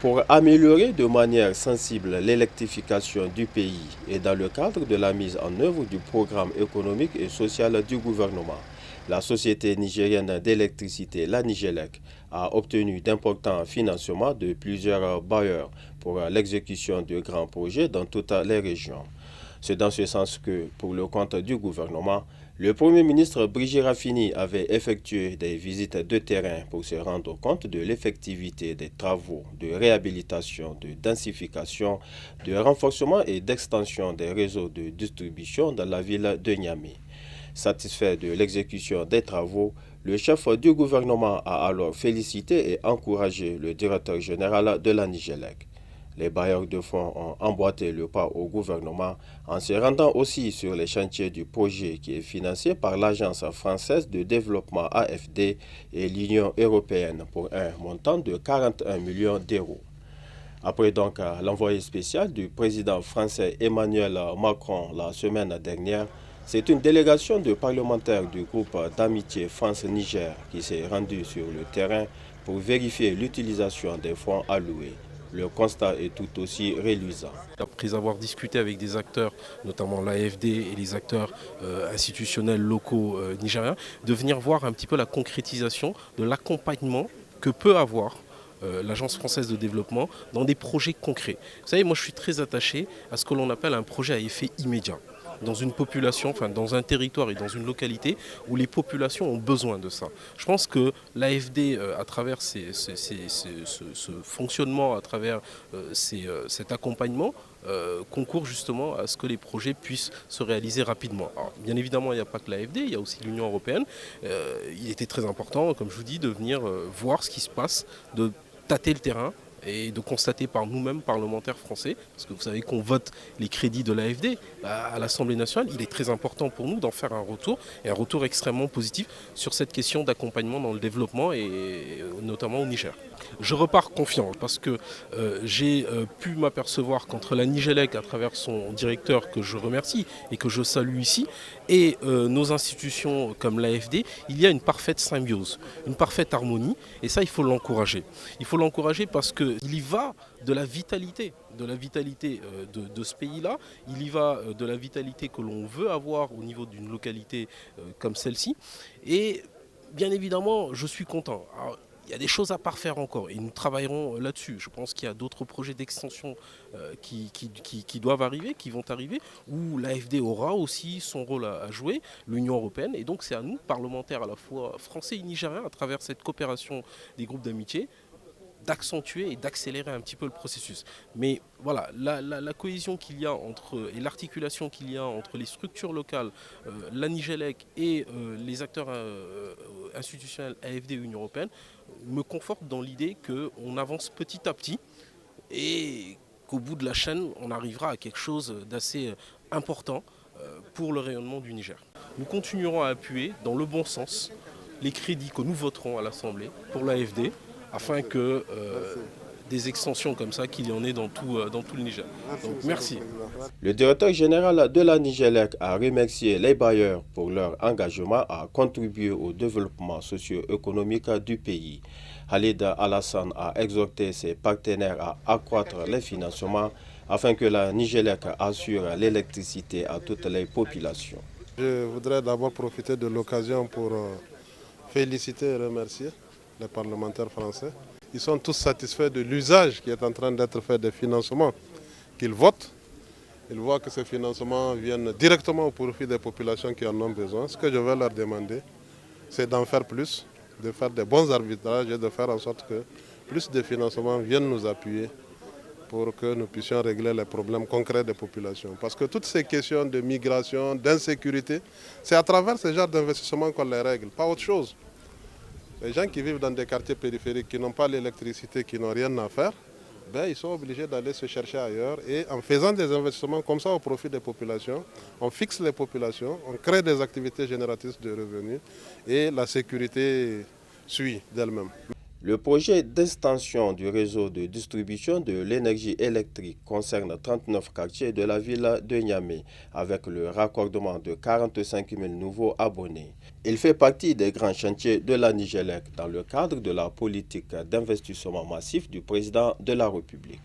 Pour améliorer de manière sensible l'électrification du pays et dans le cadre de la mise en œuvre du programme économique et social du gouvernement, la société nigérienne d'électricité, la Nigélec, a obtenu d'importants financements de plusieurs bailleurs pour l'exécution de grands projets dans toutes les régions. C'est dans ce sens que, pour le compte du gouvernement, le Premier ministre Brigitte Raffini avait effectué des visites de terrain pour se rendre compte de l'effectivité des travaux de réhabilitation, de densification, de renforcement et d'extension des réseaux de distribution dans la ville de Niamey. Satisfait de l'exécution des travaux, le chef du gouvernement a alors félicité et encouragé le directeur général de la Nigélec. Les bailleurs de fonds ont emboîté le pas au gouvernement en se rendant aussi sur les chantiers du projet qui est financé par l'Agence française de développement AFD et l'Union européenne pour un montant de 41 millions d'euros. Après donc l'envoyé spécial du président français Emmanuel Macron la semaine dernière, c'est une délégation de parlementaires du groupe d'amitié France-Niger qui s'est rendue sur le terrain pour vérifier l'utilisation des fonds alloués. Le constat est tout aussi reluisant. Après avoir discuté avec des acteurs, notamment l'AFD et les acteurs institutionnels locaux nigériens, de venir voir un petit peu la concrétisation de l'accompagnement que peut avoir l'Agence française de développement dans des projets concrets. Vous savez, moi je suis très attaché à ce que l'on appelle un projet à effet immédiat dans une population, enfin dans un territoire et dans une localité où les populations ont besoin de ça. Je pense que l'AFD, à travers ce fonctionnement, à travers cet accompagnement, concourt justement à ce que les projets puissent se réaliser rapidement. Alors, bien évidemment, il n'y a pas que l'AFD, il y a aussi l'Union européenne. Il était très important, comme je vous dis, de venir voir ce qui se passe, de tâter le terrain et de constater par nous-mêmes, parlementaires français, parce que vous savez qu'on vote les crédits de l'AFD à l'Assemblée nationale, il est très important pour nous d'en faire un retour, et un retour extrêmement positif sur cette question d'accompagnement dans le développement, et notamment au Niger. Je repars confiant, parce que j'ai pu m'apercevoir qu'entre la Nigélec, à travers son directeur, que je remercie et que je salue ici, et nos institutions comme l'AFD, il y a une parfaite symbiose, une parfaite harmonie, et ça, il faut l'encourager. Il faut l'encourager parce qu'il y va de la vitalité de ce pays-là, il y va de la vitalité que l'on veut avoir au niveau d'une localité comme celle-ci, et bien évidemment, je suis content. Alors, il y a des choses à parfaire encore et nous travaillerons là-dessus. Je pense qu'il y a d'autres projets d'extension qui doivent arriver, qui vont arriver, où l'AFD aura aussi son rôle à jouer, l'Union européenne. Et donc c'est à nous, parlementaires à la fois français et nigériens, à travers cette coopération des groupes d'amitié, d'accentuer et d'accélérer un petit peu le processus. Mais voilà, la cohésion qu'il y a entre, et l'articulation qu'il y a entre les structures locales, la Nigélec et les acteurs institutionnels AFD et Union européenne, me conforte dans l'idée qu'on avance petit à petit et qu'au bout de la chaîne, on arrivera à quelque chose d'assez important pour le rayonnement du Niger. Nous continuerons à appuyer dans le bon sens les crédits que nous voterons à l'Assemblée pour l'AFD, afin que des extensions comme ça, qu'il y en ait dans tout le Niger. Donc merci. Le directeur général de la Nigélec a remercié les bailleurs pour leur engagement à contribuer au développement socio-économique du pays. Khalid Alassane a exhorté ses partenaires à accroître les financements afin que la Nigélec assure l'électricité à toutes les populations. Je voudrais d'abord profiter de l'occasion pour féliciter et remercier les parlementaires français. Ils sont tous satisfaits de l'usage qui est en train d'être fait des financements qu'ils votent. Ils voient que ces financements viennent directement au profit des populations qui en ont besoin. Ce que je vais leur demander, c'est d'en faire plus, de faire des bons arbitrages et de faire en sorte que plus de financements viennent nous appuyer pour que nous puissions régler les problèmes concrets des populations. Parce que toutes ces questions de migration, d'insécurité, c'est à travers ce genre d'investissement qu'on les règle, pas autre chose. Les gens qui vivent dans des quartiers périphériques, qui n'ont pas l'électricité, qui n'ont rien à faire, ils sont obligés d'aller se chercher ailleurs. Et en faisant des investissements comme ça au profit des populations, on fixe les populations, on crée des activités génératrices de revenus et la sécurité suit d'elle-même. Le projet d'extension du réseau de distribution de l'énergie électrique concerne 39 quartiers de la ville de Niamey, avec le raccordement de 45 000 nouveaux abonnés. Il fait partie des grands chantiers de la Nigélec dans le cadre de la politique d'investissement massif du président de la République.